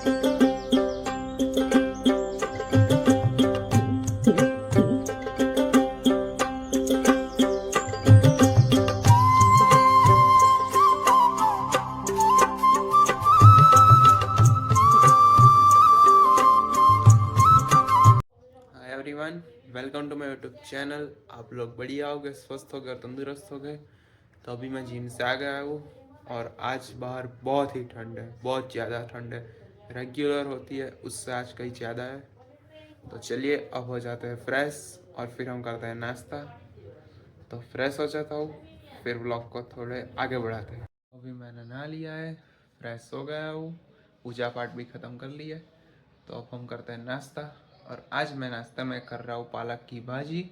Everyone, welcome to my YouTube channel. आप लोग बढ़िया हो गए, स्वस्थ हो गए और तंदुरुस्त हो गए। तो अभी मैं जिम से आ गया हूँ और आज बाहर बहुत ही ठंड है, बहुत ज़्यादा ठंड है। रेगुलर होती है उससे आज कहीं ज़्यादा है। तो चलिए अब हो जाते हैं फ्रेश और फिर हम करते हैं नाश्ता। तो फ्रेश हो जाता हूँ, फिर ब्लॉग को थोड़े आगे बढ़ाते हैं। अभी मैंने नहा लिया है, फ्रेश हो गया हूँ, पूजा पाठ भी ख़त्म कर लिया है। तो अब हम करते हैं नाश्ता। और आज मैं नाश्ता में कर रहा हूँ पालक की भाजी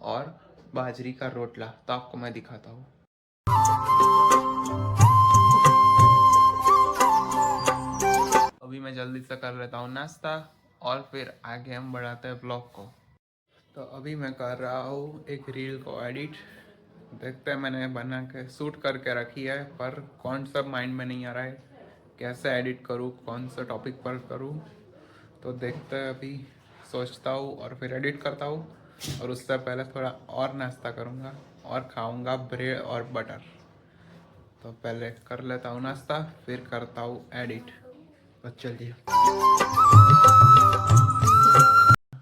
और बाजरी का रोटला। तो आपको मैं दिखाता हूँ। अभी मैं जल्दी से कर लेता हूँ नाश्ता और फिर आगे हम बढ़ाते हैं ब्लॉग को। तो अभी मैं कर रहा हूँ एक रील को एडिट। देखते हैं, मैंने बना के शूट करके रखी है पर कौन सा माइंड में नहीं आ रहा है, कैसे एडिट करूँ, कौन सा टॉपिक पर करूँ। तो देखते हैं, अभी सोचता हूँ और फिर एडिट करता हूँ। और उससे पहले थोड़ा और नाश्ता करूँगा और खाऊँगा ब्रेड और बटर। तो पहले कर लेता हूँ नाश्ता, फिर करता हूँ एडिट। तो चलिए।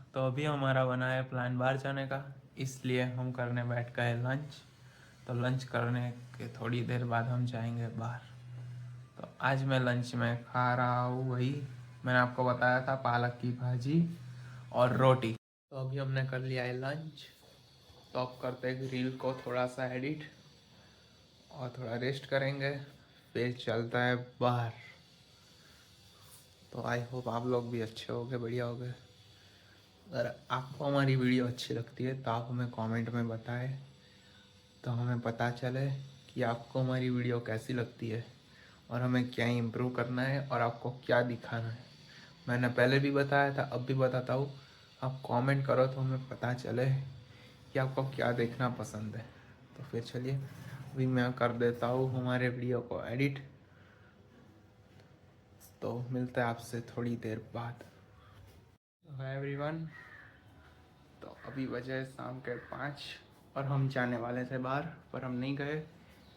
तो अभी हमारा बना है प्लान बाहर जाने का, इसलिए हम करने बैठ गए लंच। तो लंच करने के थोड़ी देर बाद हम जाएंगे बाहर। तो आज मैं लंच में खा रहा हूँ वही मैंने आपको बताया था, पालक की भाजी और रोटी। तो अभी हमने कर लिया है लंच। तो अब करते हैं रील को थोड़ा सा एडिट और थोड़ा रेस्ट करेंगे, फिर चलता है बाहर। तो आई होप आप लोग भी अच्छे होगे, बढ़िया होगे। अगर आपको हमारी वीडियो अच्छी लगती है तो आप हमें कमेंट में बताएं, तो हमें पता चले कि आपको हमारी वीडियो कैसी लगती है और हमें क्या इम्प्रूव करना है और आपको क्या दिखाना है। मैंने पहले भी बताया था, अब भी बताता हूँ, आप कमेंट करो तो हमें पता चले कि आपको क्या देखना पसंद है। तो फिर चलिए अभी मैं कर देता हूँ हमारे वीडियो को एडिट। तो मिलते हैं आपसे थोड़ी देर बाद। हाय एवरीवन, तो अभी बजे शाम के 5 और हम जाने वाले थे बाहर, पर हम नहीं गए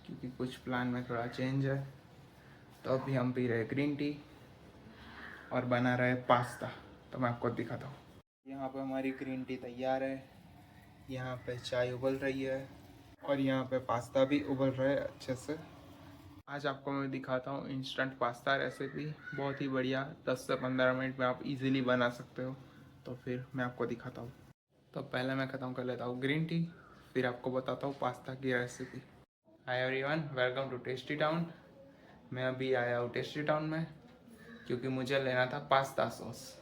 क्योंकि कुछ प्लान में थोड़ा चेंज है। तो अभी हम पी रहे ग्रीन टी और बना रहे पास्ता। तो मैं आपको दिखाता हूँ। यहाँ पे हमारी ग्रीन टी तैयार है, यहाँ पे चाय उबल रही है और यहाँ पे पास्ता भी उबल रहा है अच्छे से। आज आपको मैं दिखाता हूँ इंस्टेंट पास्ता रेसिपी, बहुत ही बढ़िया, 10 से 15 मिनट में आप इजीली बना सकते हो। तो फिर मैं आपको दिखाता हूँ। तो पहले मैं ख़त्म कर लेता हूँ ग्रीन टी, फिर आपको बताता हूँ पास्ता की recipe. Hi everyone, welcome to Tasty Town. मैं अभी आया हूँ टेस्टी टाउन में क्योंकि मुझे लेना था पास्ता सॉस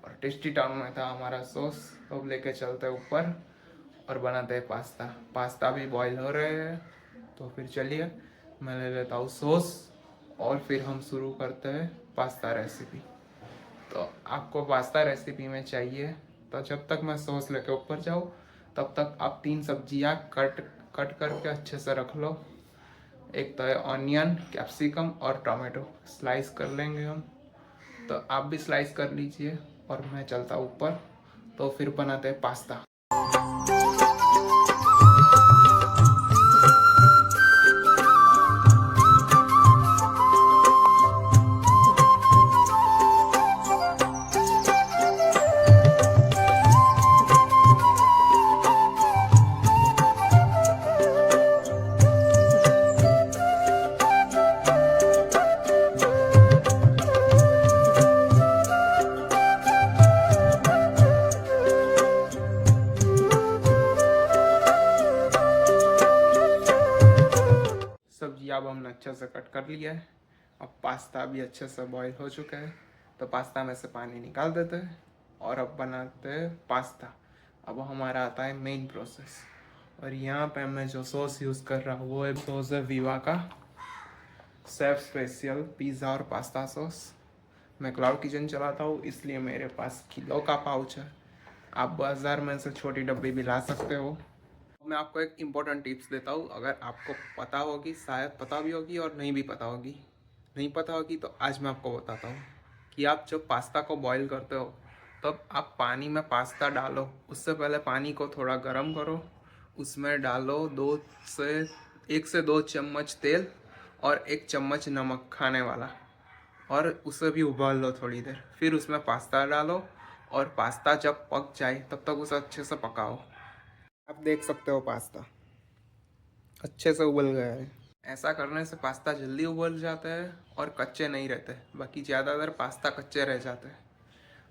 और टेस्टी टाउन में था हमारा सॉस। तो अब लेके चलते हैं ऊपर और बनाते हैं पास्ता। पास्ता भी बॉईल हो रहे हैं। तो फिर चलिए मैं ले लेता हूँ सॉस और फिर हम शुरू करते हैं पास्ता रेसिपी। तो आपको पास्ता रेसिपी में चाहिए, तो जब तक मैं सॉस लेके ऊपर जाऊँ तब तक आप 3 सब्जियाँ कट करके अच्छे से रख लो। एक तो है ऑनियन, कैप्सिकम और टोमेटो, स्लाइस कर लेंगे हम। तो आप भी स्लाइस कर लीजिए और मैं चलता ऊपर। तो फिर बनाते हैं पास्ता। सब्जी अब हमने अच्छे से कट कर लिया है। अब पास्ता भी अच्छे से बॉईल हो चुका है। तो पास्ता में से पानी निकाल देते हैं और अब बनाते हैं पास्ता। अब हमारा आता है मेन प्रोसेस। और यहाँ पे मैं जो सॉस यूज़ कर रहा हूँ वो है सॉस है वीवा का शेफ स्पेशल पिज़्ज़ा और पास्ता सॉस। मैं क्लाउड किचन चलाता हूँ इसलिए मेरे पास किलो का पाउच है। आप बाज़ार में से छोटी डब्बी भी ला सकते हो। मैं आपको एक इम्पोर्टेंट टिप्स देता हूँ, अगर आपको पता होगी, शायद पता भी होगी और नहीं भी पता होगी। नहीं पता होगी तो आज मैं आपको बताता हूँ। कि आप जब पास्ता को बॉईल करते हो तब आप पानी में पास्ता डालो, उससे पहले पानी को थोड़ा गर्म करो, उसमें डालो 1 से 2 चम्मच तेल और 1 चम्मच नमक खाने वाला, और उसे भी उबाल लो थोड़ी देर। फिर उसमें पास्ता डालो और पास्ता जब पक जाए तब तक उसे अच्छे से पकाओ। आप देख सकते हो पास्ता अच्छे से उबल गया है। ऐसा करने से पास्ता जल्दी उबल जाता है और कच्चे नहीं रहते, बाकी ज़्यादातर पास्ता कच्चे रह जाते हैं।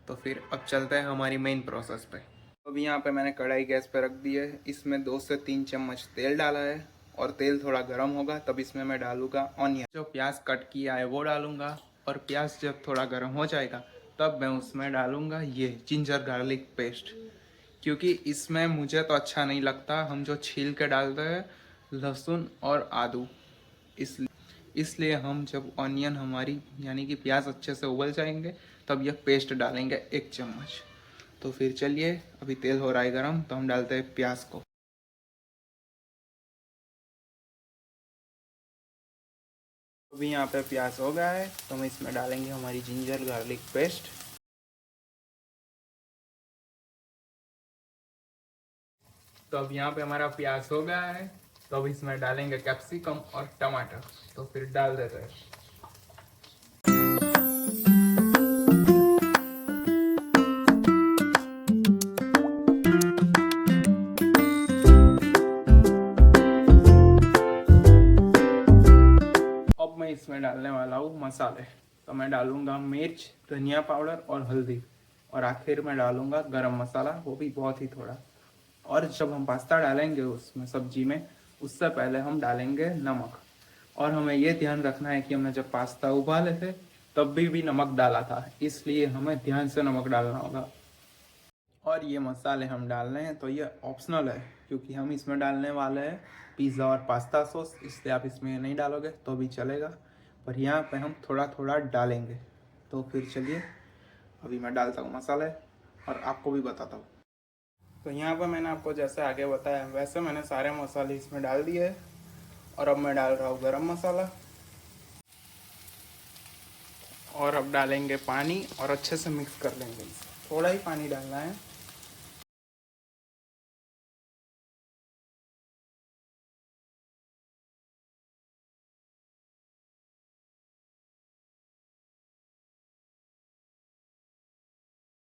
तो फिर अब चलते हैं हमारी मेन प्रोसेस पे। अब यहाँ पे मैंने कढ़ाई गैस पे रख दी है, इसमें 2 से 3 चम्मच तेल डाला है और तेल थोड़ा गर्म होगा तब इसमें मैं डालूँगा ऑनियन। जो प्याज कट किया है वो डालूँगा, और प्याज जब थोड़ा गर्म हो जाएगा तब मैं उसमें डालूँगा ये जिंजर गार्लिक पेस्ट, क्योंकि इसमें मुझे तो अच्छा नहीं लगता हम जो छील के डालते हैं लहसुन और आदू, इसलिए हम जब ऑनियन हमारी यानी कि प्याज अच्छे से उबल जाएंगे तब यह पेस्ट डालेंगे 1 चम्मच। तो फिर चलिए, अभी तेल हो रहा है गरम तो हम डालते हैं प्याज को। अभी यहाँ पे प्याज हो गया है तो हम इसमें डालेंगे हमारी जिंजर गार्लिक पेस्ट। तो अब यहाँ पे हमारा प्याज हो गया है तो अब इसमें डालेंगे कैप्सिकम और टमाटर। तो फिर डाल देते हैं। अब मैं इसमें डालने वाला हूँ मसाले। तो मैं डालूंगा मिर्च, धनिया पाउडर और हल्दी, और आखिर में डालूंगा गरम मसाला, वो भी बहुत ही थोड़ा। और जब हम पास्ता डालेंगे उसमें सब्जी में, उससे पहले हम डालेंगे नमक। और हमें ये ध्यान रखना है कि हमने जब पास्ता उबाले थे तब भी नमक डाला था, इसलिए हमें ध्यान से नमक डालना होगा। और ये मसाले हम डाल रहे हैं तो ये ऑप्शनल है, क्योंकि हम इसमें डालने वाले हैं पिज़्ज़ा और पास्ता सॉस, इसलिए आप इसमें नहीं डालोगे तो भी चलेगा, पर यहाँ पे हम थोड़ा थोड़ा डालेंगे। तो फिर चलिए, अभी मैं डालता हूँ मसाले और आपको भी बताता हूँ। तो यहाँ पर मैंने आपको जैसे आगे बताया वैसे मैंने सारे मसाले इसमें डाल दिए, और अब मैं डाल रहा हूँ गरम मसाला। और अब डालेंगे पानी और अच्छे से मिक्स कर लेंगे इसे। थोड़ा ही पानी डालना है।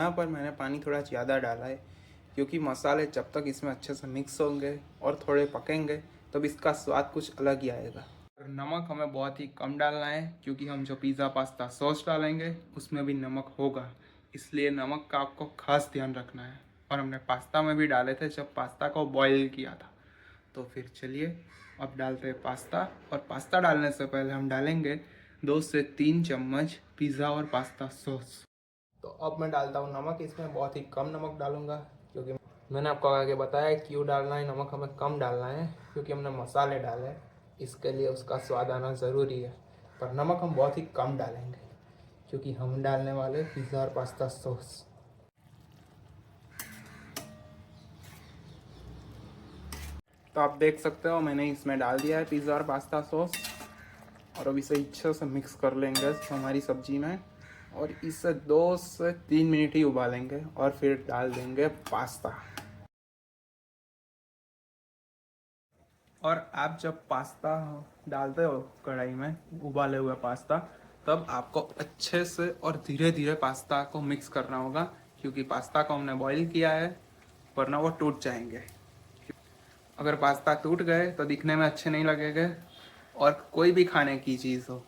यहाँ पर मैंने पानी थोड़ा ज़्यादा डाला है, क्योंकि मसाले जब तक इसमें अच्छे से मिक्स होंगे और थोड़े पकेंगे तब इसका स्वाद कुछ अलग ही आएगा। और नमक हमें बहुत ही कम डालना है, क्योंकि हम जो पिज़्ज़ा पास्ता सॉस डालेंगे उसमें भी नमक होगा, इसलिए नमक का आपको खास ध्यान रखना है। और हमने पास्ता में भी डाले थे जब पास्ता को बॉईल किया था। तो फिर चलिए, अब डालते हैं पास्ता। और पास्ता डालने से पहले हम डालेंगे 2 से 3 चम्मच पिज़्ज़ा और पास्ता सॉस। तो अब मैं डालता हूँ नमक। इसमें बहुत ही कम नमक डालूंगा, क्योंकि मैंने आपको आगे बताया क्यों डालना है नमक हमें कम डालना है, क्योंकि हमने मसाले डाले हैं, इसके लिए उसका स्वाद आना ज़रूरी है। पर नमक हम बहुत ही कम डालेंगे, क्योंकि हम डालने वाले पिज़्ज़ा और पास्ता सॉस। तो आप देख सकते हो मैंने इसमें डाल दिया है पिज़्ज़ा और पास्ता सॉस, और अब इसे अच्छे से मिक्स कर लेंगे हमारी सब्जी में, और इसे 2 से 3 मिनट ही उबालेंगे और फिर डाल देंगे पास्ता। और आप जब पास्ता डालते हो कढ़ाई में उबाले हुए पास्ता, तब आपको अच्छे से और धीरे धीरे पास्ता को मिक्स करना होगा, क्योंकि पास्ता को हमने बॉईल किया है, वरना वो टूट जाएंगे। अगर पास्ता टूट गए तो दिखने में अच्छे नहीं लगेंगे, और कोई भी खाने की चीज़ हो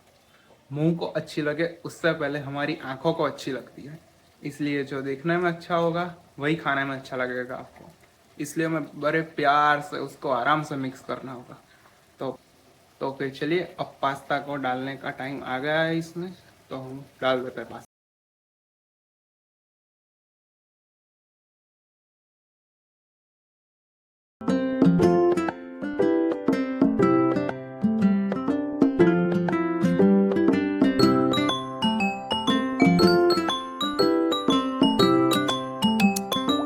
मुंह को अच्छी लगे उससे पहले हमारी आंखों को अच्छी लगती है, इसलिए जो देखने में अच्छा होगा वही खाने में अच्छा लगेगा आपको। इसलिए हमें बड़े प्यार से उसको आराम से मिक्स करना होगा। तो तो फिर चलिए, अब पास्ता को डालने का टाइम आ गया है इसमें, तो हम डाल देते हैं पास्ता।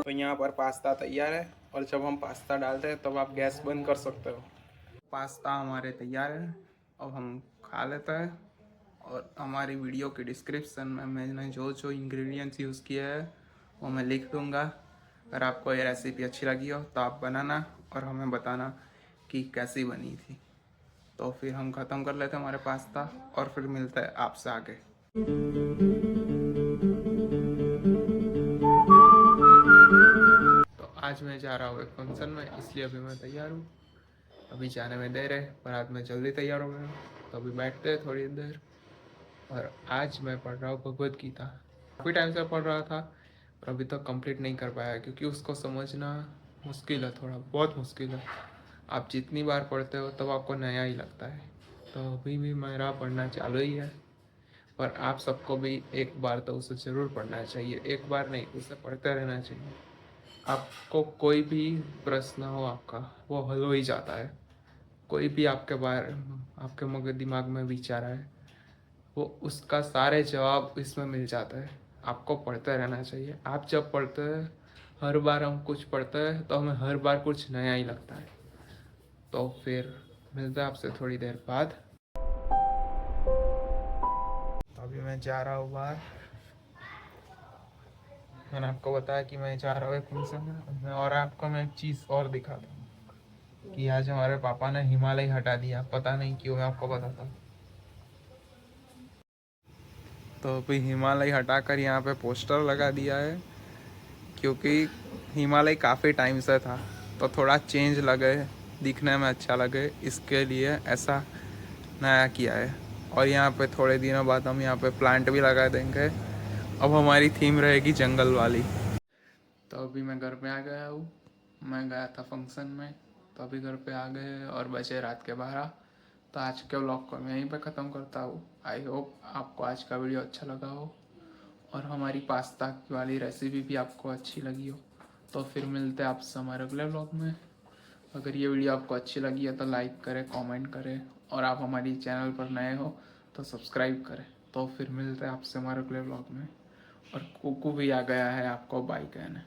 तो यहाँ पर पास्ता तैयार है, और जब हम पास्ता डालते हैं तब आप गैस बंद कर सकते हो। पास्ता हमारे तैयार है, अब हम खा लेते हैं। और हमारी वीडियो के डिस्क्रिप्शन में मैंने जो जो इंग्रेडिएंट्स यूज़ किया है वो मैं लिख दूँगा। अगर आपको ये रेसिपी अच्छी लगी हो तो आप बनाना और हमें बताना कि कैसी बनी थी। तो फिर हम ख़त्म कर लेते हैं हमारे पास्ता और फिर मिलते हैं आपसे आगे। तो आज मैं जा रहा हूँ एक फंक्शन में, इसलिए अभी मैं तैयार हूँ। अभी जाने में देर है पर आज मैं जल्दी तैयार हो गया हूँ। तो अभी बैठते हैं थोड़ी देर। और आज मैं पढ़ रहा हूँ भगवद गीता। काफ़ी टाइम से पढ़ रहा था और अभी तक कंप्लीट नहीं कर पाया क्योंकि उसको समझना मुश्किल है, थोड़ा बहुत मुश्किल है। आप जितनी बार पढ़ते हो तब आपको नया ही लगता है। तो अभी भी मेरा पढ़ना चालू ही है, पर आप सबको भी एक बार तो उसे ज़रूर पढ़ना चाहिए। एक बार नहीं, उसे पढ़ते रहना चाहिए। आपको कोई भी प्रश्न हो आपका, वो हल हो ही जाता है। कोई भी आपके मगज दिमाग में विचार है, वो उसका सारे जवाब इसमें मिल जाता है। आपको पढ़ते रहना चाहिए। आप जब पढ़ते हैं, हर बार हम कुछ पढ़ते हैं तो हमें हर बार कुछ नया ही लगता है। तो फिर मिलते हैं आपसे थोड़ी देर बाद। तो अभी मैं जा रहा हूँ बाहर। मैंने आपको बताया कि मैं जा रहा हूँ एक फंक्शन में, और आपको मैं एक चीज़ और दिखाता हूँ कि आज हमारे पापा ने हिमालय हटा दिया। पता नहीं क्यों, मैं आपको बताता हूँ। तो अभी हिमालय हटाकर यहाँ पे पोस्टर लगा दिया है, क्योंकि हिमालय काफ़ी टाइम से था तो थोड़ा चेंज लगे, दिखने में अच्छा लगे, इसके लिए ऐसा नया किया है। और यहाँ पे थोड़े दिनों बाद हम यहाँ पे प्लांट भी लगा देंगे। अब हमारी थीम रहेगी जंगल वाली। तो अभी मैं घर पे आ गया हूँ। मैं गया था फंक्शन में, तो अभी घर पे आ गए और बचे रात के 12। तो आज के व्लॉग को मैं यहीं पे ख़त्म करता हूँ। आई होप आपको आज का वीडियो अच्छा लगा हो और हमारी पास्ता वाली रेसिपी भी आपको अच्छी लगी हो। तो फिर मिलते हैं आपसे हमारे अगले व्लॉग में। अगर ये वीडियो आपको अच्छी लगी है तो लाइक करें, कमेंट करें, और आप हमारी चैनल पर नए हो तो सब्सक्राइब करें। तो फिर मिलते हैं आपसे हमारे अगले व्लॉग में। और कुकू भी आ गया है आपको बाय कहने।